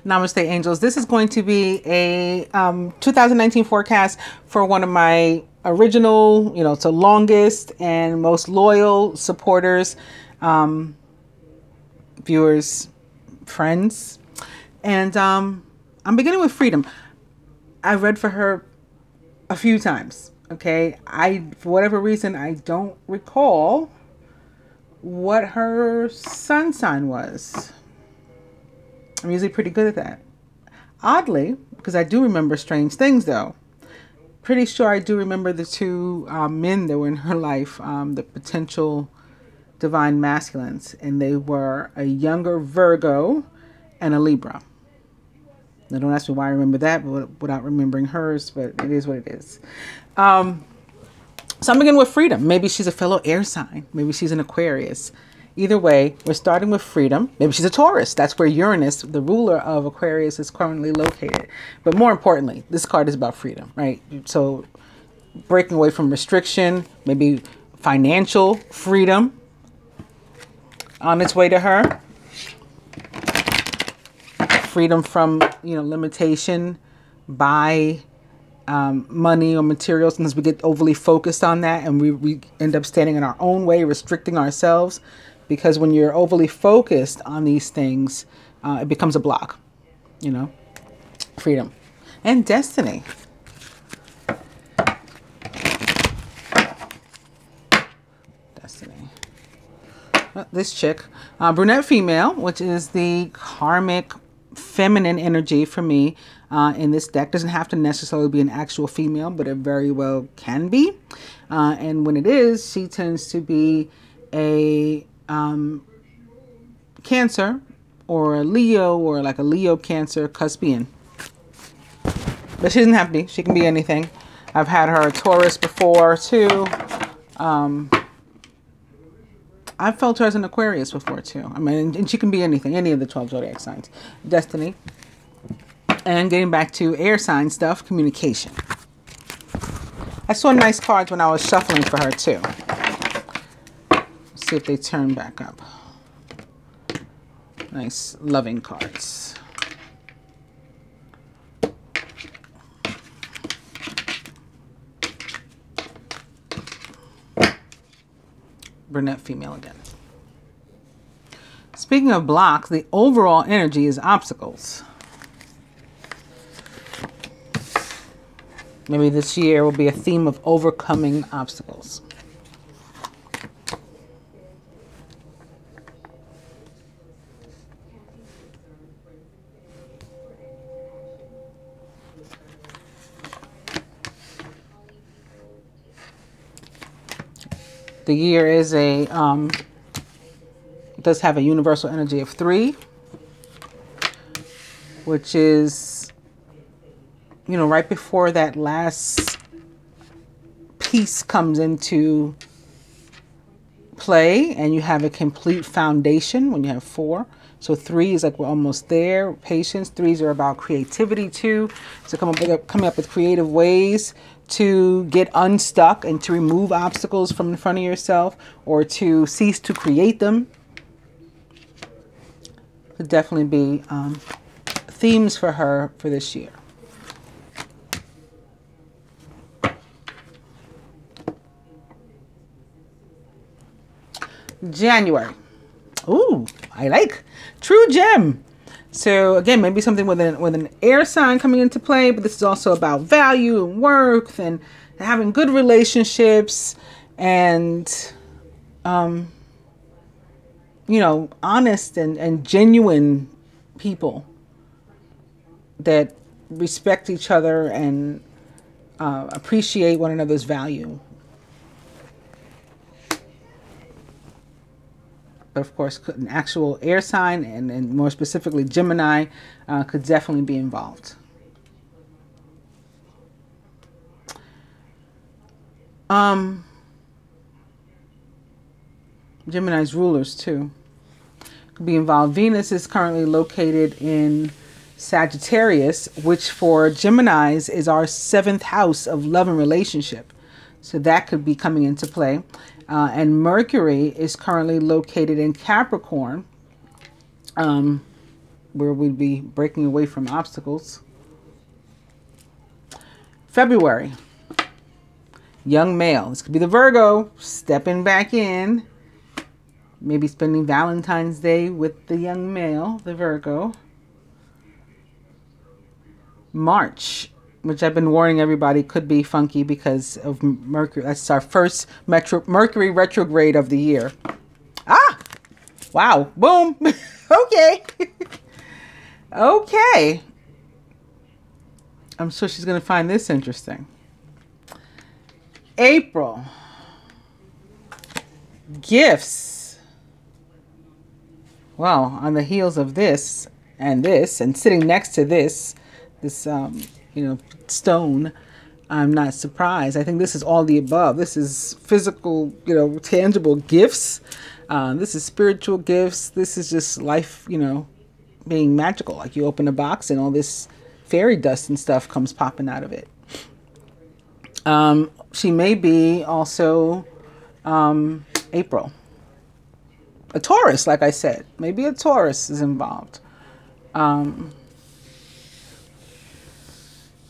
Namaste, angels. This is going to be a 2019 forecast for one of my original, so longest and most loyal supporters, viewers, friends. And I'm beginning with Freedom. I read for her a few times. Okay. For whatever reason, I don't recall what her sun sign was. I'm usually pretty good at that. Oddly, because I do remember strange things though. Pretty sure I do remember the two men that were in her life, the potential divine masculines, and they were a younger Virgo and a Libra. Now don't ask me why I remember that without remembering hers, but it is what it is. So I'm beginning with Freedom. Maybe she's a fellow air sign. Maybe she's an Aquarius. Either way, we're starting with Freedom. Maybe she's a Taurus. That's where Uranus, the ruler of Aquarius, is currently located. But more importantly, this card is about freedom, right? So breaking away from restriction, maybe financial freedom on its way to her. Freedom from, limitation by money or materials. Sometimes we get overly focused on that and we end up standing in our own way, restricting ourselves. Because when you're overly focused on these things, it becomes a block, Freedom and destiny. Destiny. This chick, brunette female, which is the karmic feminine energy for me in this deck. Doesn't have to necessarily be an actual female, but it very well can be. And when it is, she tends to be a Cancer or a Leo, or like a Leo Cancer cuspian. But she doesn't have to be. She can be anything. I've had her a Taurus before too. I've felt her as an Aquarius before too. I mean, and she can be anything, any of the 12 zodiac signs. Destiny. And getting back to air sign stuff, communication. I saw nice cards when I was shuffling for her too. See if they turn back up. Nice loving cards. Brunette female again. Speaking of blocks, the overall energy is obstacles. Maybe this year will be a theme of overcoming obstacles. The year is does have a universal energy of 3, which is, right before that last piece comes into play and you have a complete foundation when you have 4. So 3 is like we're almost there. Patience. 3s are about creativity too. So coming up with creative ways to get unstuck and to remove obstacles from in front of yourself, or to cease to create them. Could definitely be themes for her for this year. January. Ooh, I like True Gem. So again, maybe something with an air sign coming into play, but this is also about value and work and having good relationships and, honest and genuine people that respect each other and appreciate one another's value. But of course, an actual air sign and more specifically Gemini could definitely be involved. Gemini's rulers too could be involved. Venus is currently located in Sagittarius, which for Geminis is our 7th house of love and relationship. So that could be coming into play. And Mercury is currently located in Capricorn, where we'd be breaking away from obstacles. February, young male. This could be the Virgo stepping back in. Maybe spending Valentine's Day with the young male, the Virgo. March, which I've been warning everybody could be funky because of Mercury. That's our first Mercury retrograde of the year. Ah! Wow. Boom. Okay. Okay. I'm sure she's going to find this interesting. April. Gifts. Well, on the heels of this, and sitting next to this stone, I'm not surprised. I think this is all the above. This is physical, tangible gifts. This is spiritual gifts. This is just life, being magical. Like you open a box and all this fairy dust and stuff comes popping out of it. She may be also April. A Taurus, like I said. Maybe a Taurus is involved.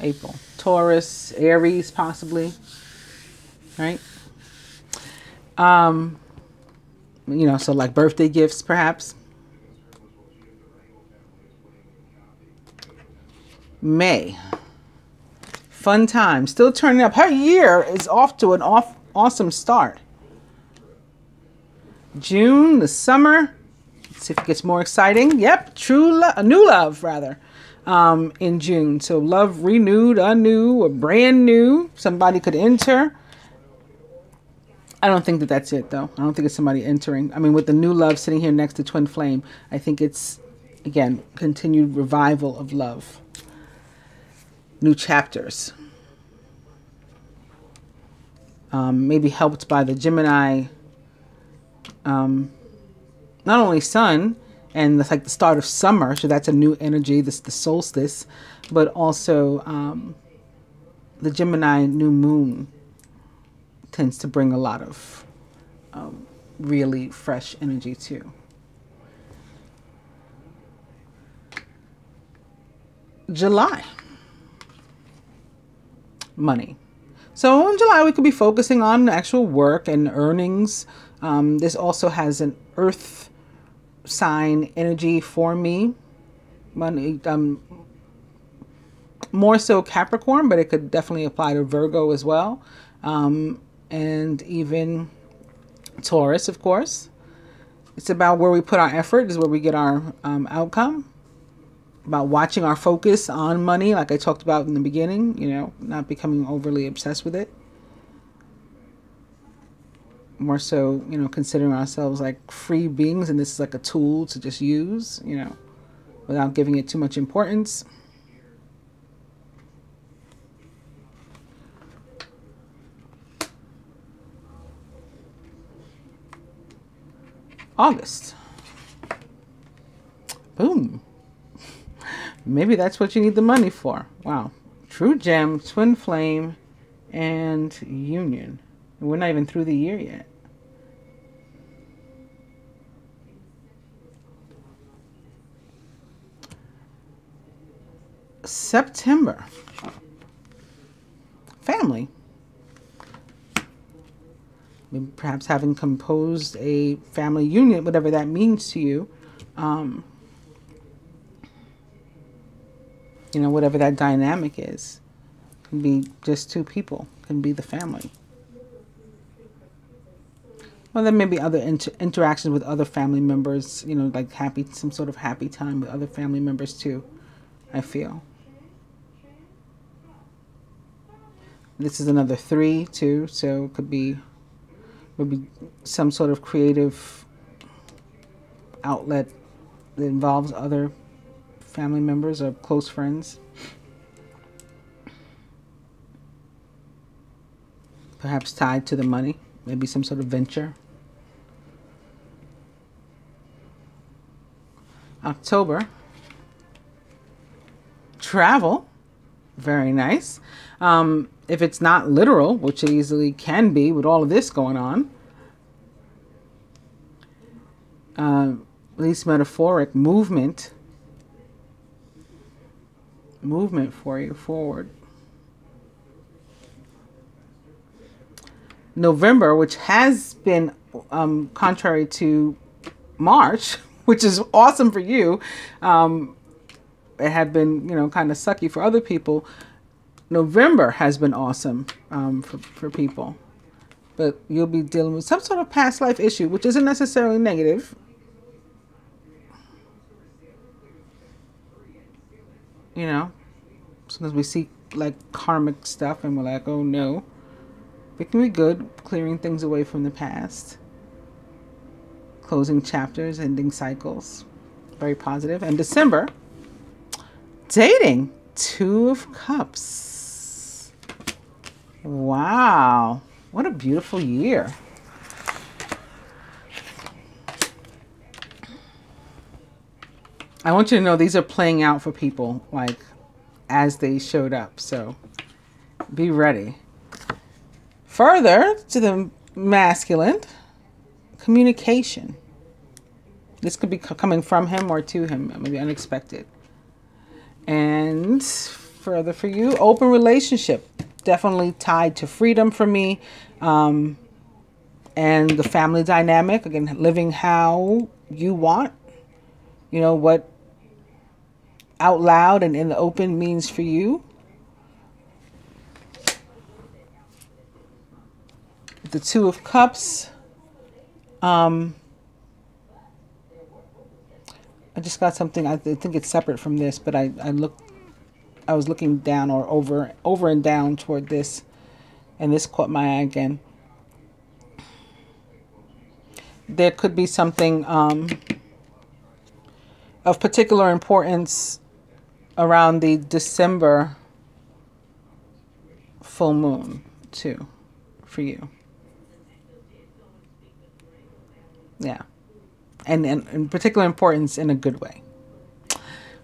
April. Taurus, Aries, possibly. Right? So like birthday gifts, perhaps. May. Fun time. Still turning up. Her year is off to an awesome start. June, the summer. Let's see if it gets more exciting. Yep, new love, rather, in June. So love renewed, anew, or brand new. Somebody could enter. I don't think that that's it, though. I don't think it's somebody entering. I mean, with the new love sitting here next to Twin Flame, I think it's, again, continued revival of love. New chapters. Maybe helped by the Gemini, not only sun, and it's like the start of summer, so that's a new energy, the solstice, but also the Gemini new moon tends to bring a lot of really fresh energy too. July. Money. So in July, we could be focusing on actual work and earnings. This also has an earth sign energy for me. Money, more so Capricorn, but it could definitely apply to Virgo as well. And even Taurus, of course. It's about where we put our effort is where we get our outcome. About watching our focus on money, like I talked about in the beginning, not becoming overly obsessed with it. More so, considering ourselves like free beings, and this is like a tool to just use, without giving it too much importance. August. Boom. Maybe that's what you need the money for. Wow. True Gem, Twin Flame, and Union. We're not even through the year yet. September. Family. Maybe perhaps having composed a family union, whatever that means to you. Whatever that dynamic is. Can be just two people. Can be the family. Well, there may be other interactions with other family members, like some sort of happy time with other family members too, I feel. This is another 3 too, so it could be maybe some sort of creative outlet that involves other family members or close friends. Perhaps tied to the money, maybe some sort of venture. October. Travel. Very nice. If it's not literal, which it easily can be with all of this going on, at least metaphoric movement movement for you forward. November, which has been contrary to March, which is awesome for you. It had been, kind of sucky for other people. November has been awesome for people. But you'll be dealing with some sort of past life issue, which isn't necessarily negative. Sometimes we see like karmic stuff and we're like, oh no. It can be good, clearing things away from the past. Closing chapters, ending cycles. Very positive. And December, dating. 2 of Cups. Wow. What a beautiful year. I want you to know these are playing out for people like as they showed up. So be ready. Further to the masculine, communication. This could be coming from him or to him, maybe unexpected. And further for you, open relationship. Definitely tied to freedom for me. And the family dynamic. Again, living how you want. What out loud and in the open means for you. The 2 of Cups. I just got something. I think it's separate from this, but I was looking down or over and down toward this, and this caught my eye again. There could be something of particular importance around the December full moon too, for you. Yeah. And in particular importance in a good way.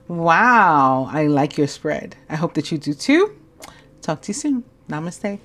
Wow. I like your spread. I hope that you do too. Talk to you soon. Namaste.